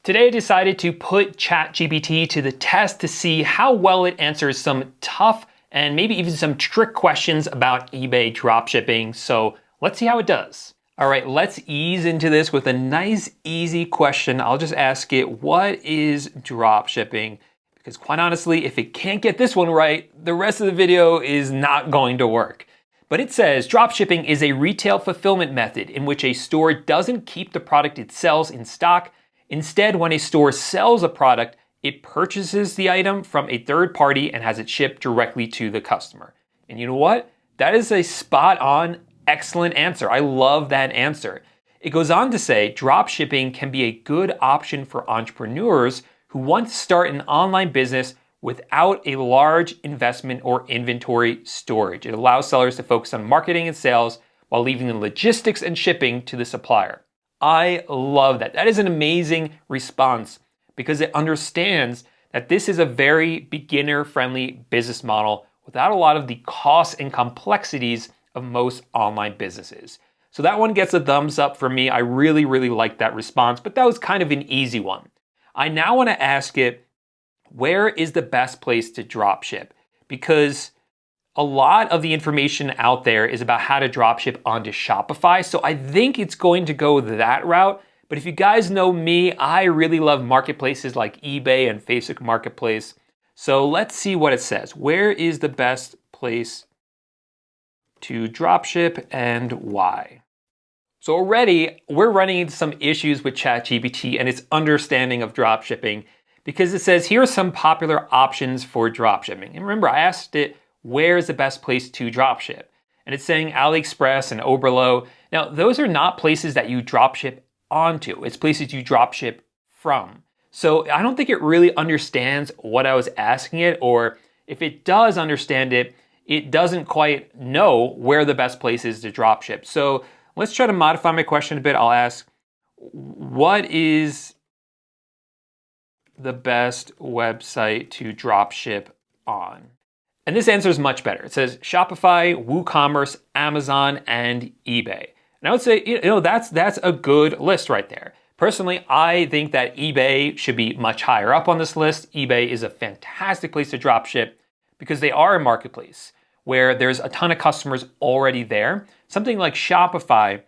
Today I decided to put ChatGPT to the test to see how well it answers some tough and maybe even some trick questions about eBay dropshipping. So let's see how it does. All right, let's ease into this with a nice, easy question. I'll just ask it, what is dropshipping? Because quite honestly, if it can't get this one right, the rest of the video is not going to work. But it says, dropshipping is a retail fulfillment method in which a store doesn't keep the product it sells in stock. Instead, when a store sells a product, it purchases the item from a third party and has it shipped directly to the customer. And you know what? That is a spot on, excellent answer. I love that answer. It goes on to say, dropshipping can be a good option for entrepreneurs who want to start an online business without a large investment or inventory storage. It allows sellers to focus on marketing and sales while leaving the logistics and shipping to the supplier. I love that. That is an amazing response because it understands that this is a very beginner-friendly business model without a lot of the costs and complexities of most online businesses. So that one gets a thumbs up for me. I really, really like that response, but that was kind of an easy one. I now want to ask it, where is the best place to dropship? Because a lot of the information out there is about how to dropship onto Shopify. So I think it's going to go that route. But if you guys know me, I really love marketplaces like eBay and Facebook Marketplace. So let's see what it says. Where is the best place to dropship and why? So already we're running into some issues with ChatGPT and its understanding of dropshipping because it says here are some popular options for dropshipping. And remember, I asked it, where is the best place to dropship? And it's saying AliExpress and Oberlo. Now, those are not places that you dropship onto. It's places you dropship from. So I don't think it really understands what I was asking it, or if it does understand it, it doesn't quite know where the best place is to dropship. So let's try to modify my question a bit. I'll ask, what is the best website to dropship on? And this answer is much better. It says Shopify, WooCommerce, Amazon, and eBay. And I would say, that's a good list right there. Personally, I think that eBay should be much higher up on this list. eBay is a fantastic place to dropship because they are a marketplace where there's a ton of customers already there. Something like Shopify,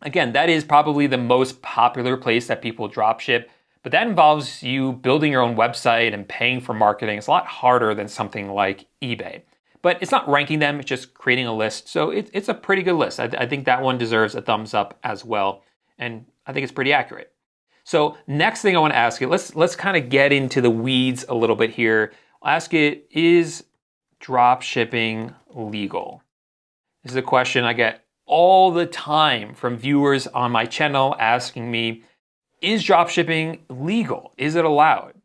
again, that is probably the most popular place that people dropship. But that involves you building your own website and paying for marketing. It's a lot harder than something like eBay. But it's not ranking them, it's just creating a list. So it's a pretty good list. I think that one deserves a thumbs up as well. And I think it's pretty accurate. So next thing I want to ask you, let's kind of get into the weeds a little bit here. I'll ask it, is dropshipping legal? This is a question I get all the time from viewers on my channel asking me, is dropshipping legal? Is it allowed?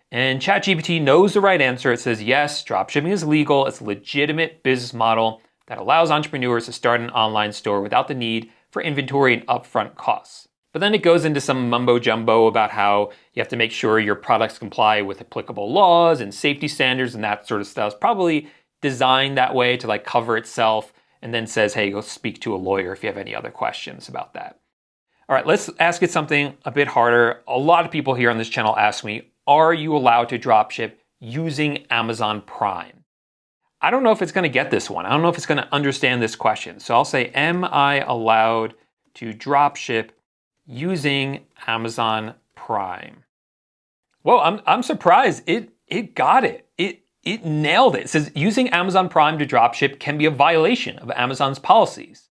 And ChatGPT knows the right answer. It says, yes, dropshipping is legal. It's a legitimate business model that allows entrepreneurs to start an online store without the need for inventory and upfront costs. But then it goes into some mumbo jumbo about how you have to make sure your products comply with applicable laws and safety standards and that sort of stuff. It's probably designed that way to like cover itself, and then says, hey, go speak to a lawyer if you have any other questions about that. All right, let's ask it something a bit harder. A lot of people here on this channel ask me, are you allowed to dropship using Amazon Prime? I don't know if it's going to get this one. I don't know if it's going to understand this question. So I'll say, am I allowed to dropship using Amazon Prime? Well, I'm surprised. It got it. It nailed it. It says using Amazon Prime to dropship can be a violation of Amazon's policies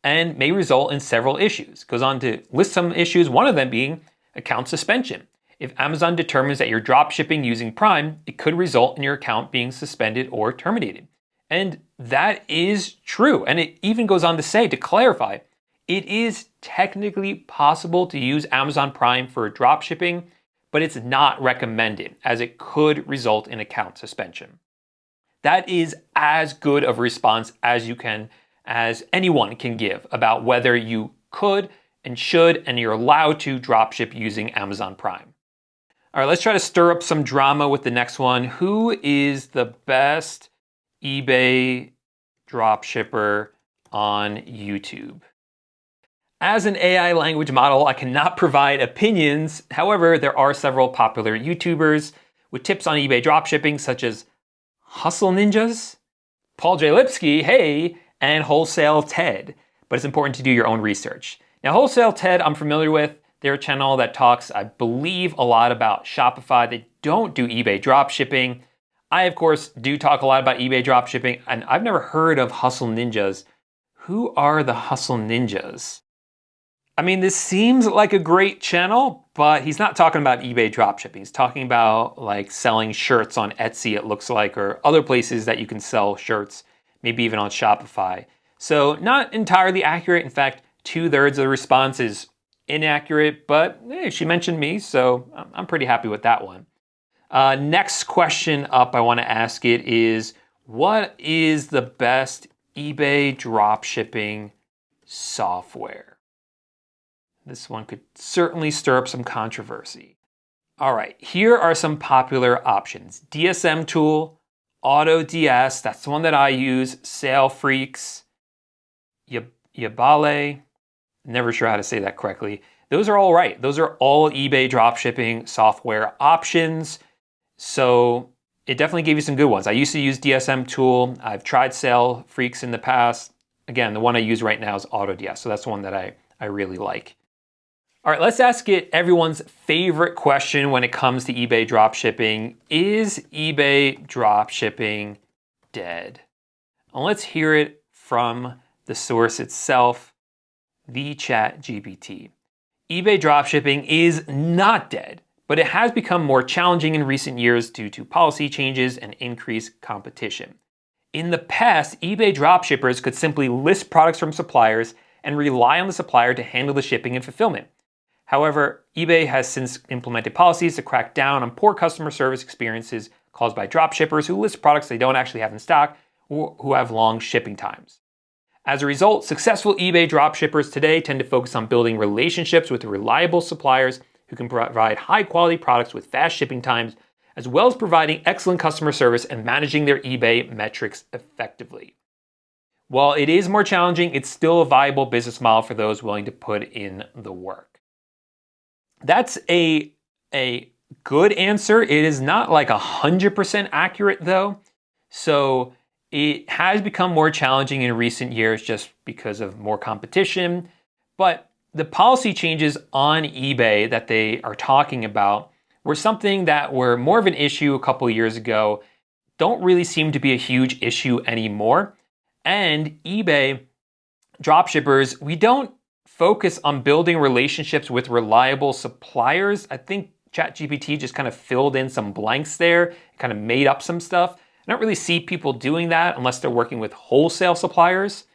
and may result in several issues. Goes on to list some issues, one of them being account suspension. If Amazon determines that you're dropshipping using Prime, it could result in your account being suspended or terminated. And that is true. And it even goes on to say, to clarify, it is technically possible to use Amazon Prime for dropshipping, but it's not recommended as it could result in account suspension. That is as good of a response as anyone can give about whether you could and should and you're allowed to dropship using Amazon Prime. All right, let's try to stir up some drama with the next one. Who is the best eBay dropshipper on YouTube? As an AI language model, I cannot provide opinions. However, there are several popular YouTubers with tips on eBay dropshipping, such as Hustle Ninjas, Paul J Lipsky, hey, and Wholesale Ted. But it's important to do your own research. Now, Wholesale Ted, I'm familiar with. They're a channel that talks, I believe, a lot about Shopify. They don't do eBay dropshipping. I, of course, do talk a lot about eBay dropshipping, and I've never heard of Hustle Ninjas. Who are the Hustle Ninjas? I mean, this seems like a great channel, but he's not talking about eBay dropshipping. He's talking about like selling shirts on Etsy, it looks like, or other places that you can sell shirts, maybe even on Shopify. So not entirely accurate. In fact, 2/3 of the response is inaccurate, but hey, she mentioned me, so I'm pretty happy with that one. Next question up I want to ask it is, what is the best eBay dropshipping software? This one could certainly stir up some controversy. All right, here are some popular options. DSM Tool, AutoDS, that's the one that I use, Sale Freaks, Yabale, never sure how to say that correctly. Those are all right. Those are all eBay dropshipping software options. So it definitely gave you some good ones. I used to use DSM Tool. I've tried Sale Freaks in the past. Again, the one I use right now is AutoDS, so that's the one that I really like. All right, let's ask it everyone's favorite question when it comes to eBay dropshipping. Is eBay dropshipping dead? And let's hear it from the source itself, the ChatGPT. eBay dropshipping is not dead, but it has become more challenging in recent years due to policy changes and increased competition. In the past, eBay dropshippers could simply list products from suppliers and rely on the supplier to handle the shipping and fulfillment. However, eBay has since implemented policies to crack down on poor customer service experiences caused by dropshippers who list products they don't actually have in stock or who have long shipping times. As a result, successful eBay dropshippers today tend to focus on building relationships with reliable suppliers who can provide high-quality products with fast shipping times, as well as providing excellent customer service and managing their eBay metrics effectively. While it is more challenging, it's still a viable business model for those willing to put in the work. That's a good answer. It is not like 100% accurate though. So it has become more challenging in recent years just because of more competition. But the policy changes on eBay that they are talking about were something that were more of an issue a couple of years ago, don't really seem to be a huge issue anymore. And eBay dropshippers, we don't focus on building relationships with reliable suppliers. I think ChatGPT just kind of filled in some blanks there, kind of made up some stuff. I don't really see people doing that unless they're working with wholesale suppliers.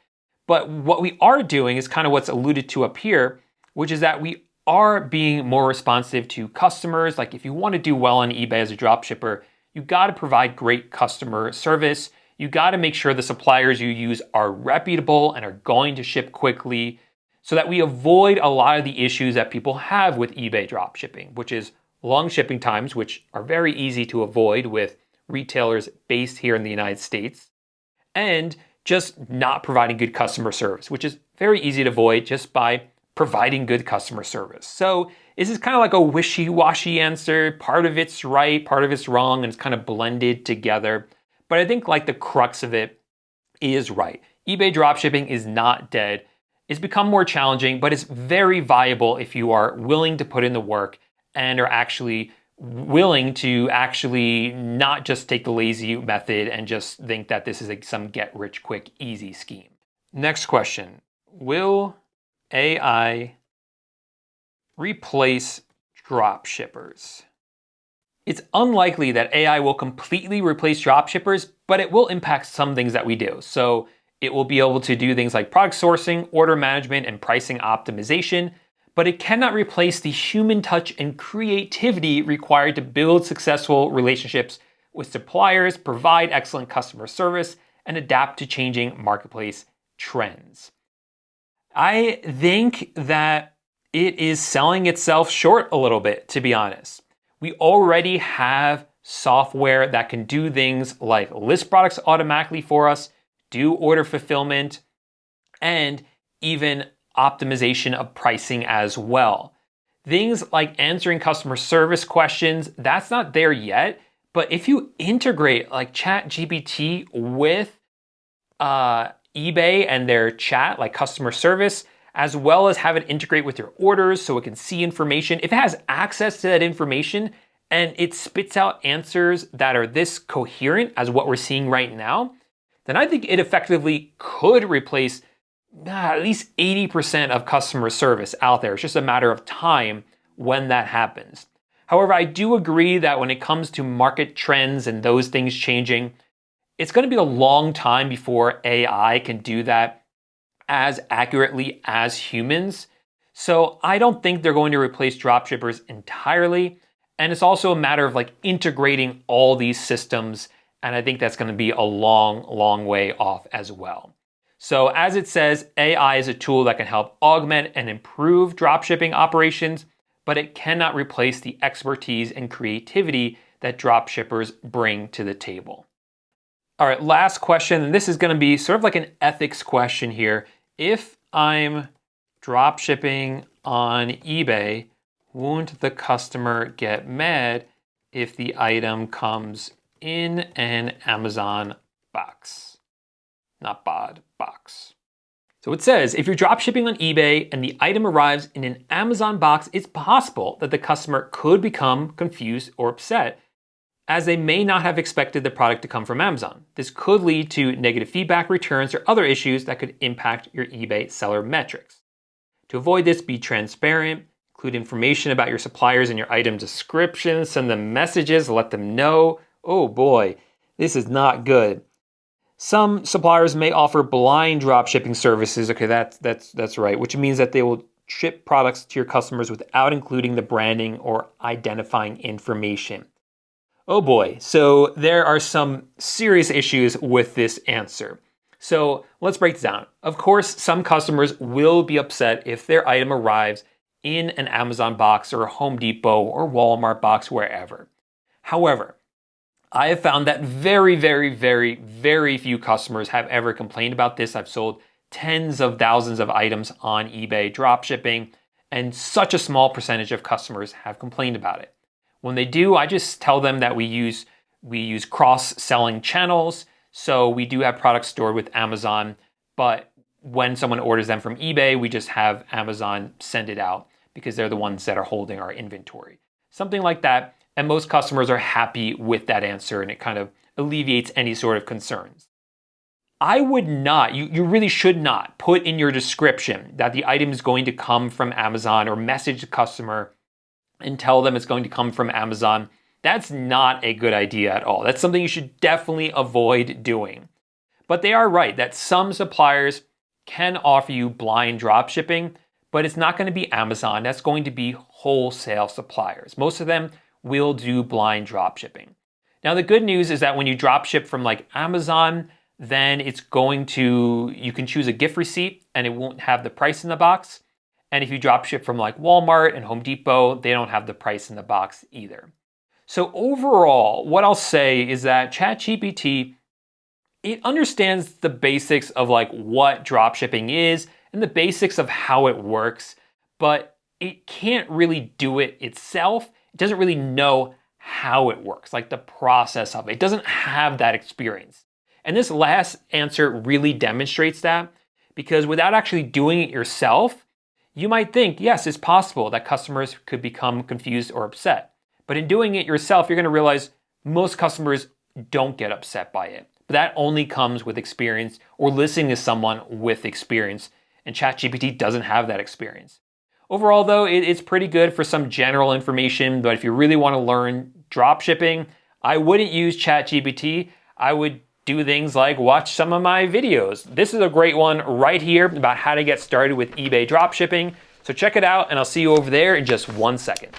But what we are doing is kind of what's alluded to up here, which is that we are being more responsive to customers. Like if you want to do well on eBay as a dropshipper, you got to provide great customer service. You got to make sure the suppliers you use are reputable and are going to ship quickly, so that we avoid a lot of the issues that people have with eBay dropshipping, which is long shipping times, which are very easy to avoid with retailers based here in the United States, and just not providing good customer service, which is very easy to avoid just by providing good customer service. So this is kind of like a wishy-washy answer. Part of it's right, part of it's wrong, and it's kind of blended together. But I think like the crux of it is right. eBay dropshipping is not dead. It's become more challenging, but it's very viable if you are willing to put in the work and are actually willing to actually not just take the lazy method and just think that this is like some get rich quick easy scheme. Next question. Will AI replace dropshippers? It's unlikely that AI will completely replace dropshippers, but it will impact some things that we do. So it will be able to do things like product sourcing, order management, and pricing optimization, but it cannot replace the human touch and creativity required to build successful relationships with suppliers, provide excellent customer service, and adapt to changing marketplace trends. I think that it is selling itself short a little bit, to be honest. We already have software that can do things like list products automatically for us, do order fulfillment, and even optimization of pricing as well. Things like answering customer service questions, that's not there yet. But if you integrate like ChatGPT with eBay and their chat, like customer service, as well as have it integrate with your orders so it can see information, if it has access to that information and it spits out answers that are this coherent as what we're seeing right now, then I think it effectively could replace at least 80% of customer service out there. It's just a matter of time when that happens. However, I do agree that when it comes to market trends and those things changing, it's going to be a long time before AI can do that as accurately as humans. So I don't think they're going to replace dropshippers entirely. And it's also a matter of like integrating all these systems. And I think that's going to be a long, long way off as well. So as it says, AI is a tool that can help augment and improve dropshipping operations, but it cannot replace the expertise and creativity that dropshippers bring to the table. All right, last question, and this is going to be sort of like an ethics question here. If I'm dropshipping on eBay, won't the customer get mad if the item comes in an Amazon box? Not bod, box. So it says, if you're dropshipping on eBay and the item arrives in an Amazon box, it's possible that the customer could become confused or upset, as they may not have expected the product to come from Amazon. This could lead to negative feedback, returns, or other issues that could impact your eBay seller metrics. To avoid this, be transparent, include information about your suppliers in your item description, send them messages, let them know. Oh boy, this is not good. Some suppliers may offer blind dropshipping services. Okay, that's right, which means that they will ship products to your customers without including the branding or identifying information. Oh boy, so there are some serious issues with this answer. So let's break this down. Of course, some customers will be upset if their item arrives in an Amazon box or a Home Depot or Walmart box, wherever. However, I have found that very, very, very, very few customers have ever complained about this. I've sold tens of thousands of items on eBay dropshipping, and such a small percentage of customers have complained about it. When they do, I just tell them that we use cross-selling channels. So we do have products stored with Amazon, but when someone orders them from eBay, we just have Amazon send it out because they're the ones that are holding our inventory. Something like that. And most customers are happy with that answer, and it kind of alleviates any sort of concerns. I would not, you really should not put in your description that the item is going to come from Amazon, or message the customer and tell them it's going to come from Amazon. That's not a good idea at all. That's something you should definitely avoid doing. But they are right that some suppliers can offer you blind drop shipping, but it's not going to be Amazon. That's going to be wholesale suppliers. Most of them will do blind drop shipping. Now, the good news is that when you drop ship from like Amazon, then you can choose a gift receipt and it won't have the price in the box. And if you drop ship from like Walmart and Home Depot, they don't have the price in the box either. So overall, what I'll say is that ChatGPT, it understands the basics of like what drop shipping is and the basics of how it works, but it can't really do it itself. It doesn't really know how it works, like the process of it. It doesn't have that experience. And this last answer really demonstrates that, because without actually doing it yourself, you might think, yes, it's possible that customers could become confused or upset. But in doing it yourself, you're going to realize most customers don't get upset by it. But that only comes with experience or listening to someone with experience. And ChatGPT doesn't have that experience. Overall, though, it's pretty good for some general information. But if you really want to learn drop shipping, I wouldn't use ChatGPT. I would do things like watch some of my videos. This is a great one right here about how to get started with eBay dropshipping. So check it out, and I'll see you over there in just 1 second.